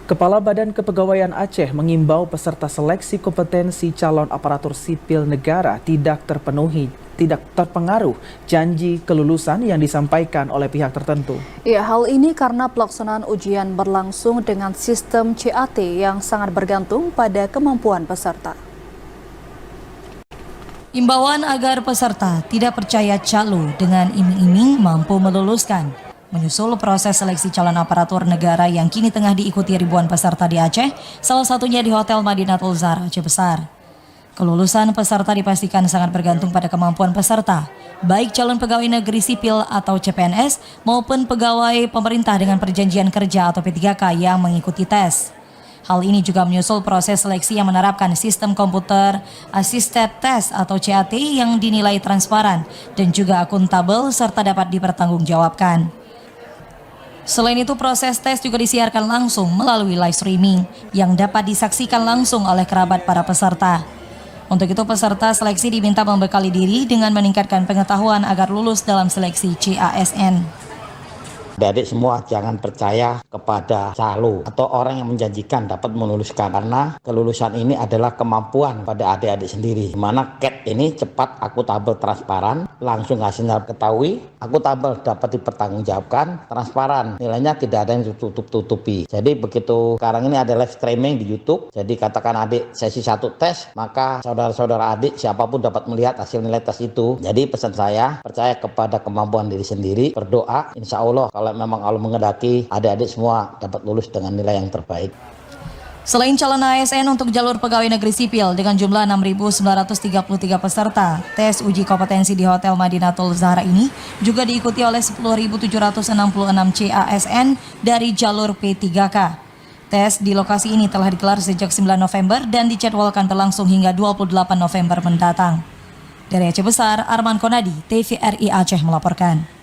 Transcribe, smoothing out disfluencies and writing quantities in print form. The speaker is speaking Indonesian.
Kepala Badan Kepegawaian Aceh mengimbau peserta seleksi kompetensi calon aparatur sipil negara tidak terpengaruh janji kelulusan yang disampaikan oleh pihak tertentu. Ya, hal ini karena pelaksanaan ujian berlangsung dengan sistem CAT yang sangat bergantung pada kemampuan peserta. Imbauan agar peserta tidak percaya calo dengan iming-iming mampu meluluskan. Menyusul proses seleksi calon aparatur negara yang kini tengah diikuti ribuan peserta di Aceh, salah satunya di Hotel Madinatul Zahra Aceh Besar. Kelulusan peserta dipastikan sangat bergantung pada kemampuan peserta, baik calon pegawai negeri sipil atau CPNS maupun pegawai pemerintah dengan perjanjian kerja atau P3K yang mengikuti tes. Hal ini juga menyusul proses seleksi yang menerapkan sistem komputer assisted test atau CAT yang dinilai transparan dan juga akuntabel serta dapat dipertanggungjawabkan. Selain itu, proses tes juga disiarkan langsung melalui live streaming yang dapat disaksikan langsung oleh kerabat para peserta. Untuk itu, peserta seleksi diminta membekali diri dengan meningkatkan pengetahuan agar lulus dalam seleksi CASN. Adik-adik semua jangan percaya kepada calo atau orang yang menjanjikan dapat meluluskan, karena kelulusan ini adalah kemampuan pada adik-adik sendiri. Dimana CAT ini cepat, akuntabel, transparan, langsung hasilnya ketahui, akuntabel dapat dipertanggungjawabkan, transparan, nilainya tidak ada yang tutup-tutupi. Jadi begitu sekarang ini ada live streaming di YouTube, jadi katakan adik sesi 1 tes, maka saudara-saudara adik siapapun dapat melihat hasil nilai tes itu. Jadi pesan saya, percaya kepada kemampuan diri sendiri, berdoa, insya Allah kalau memang Allah mengendaki adik-adik semua dapat lulus dengan nilai yang terbaik. Selain calon ASN untuk jalur pegawai negeri sipil dengan jumlah 6.933 peserta, tes uji kompetensi di Hotel Madinatul Zahra ini juga diikuti oleh 10.766 CASN dari jalur P3K. Tes di lokasi ini telah digelar sejak 9 November dan dijadwalkan berlangsung hingga 28 November mendatang. Dari Aceh Besar, Arman Konadi, TVRI Aceh melaporkan.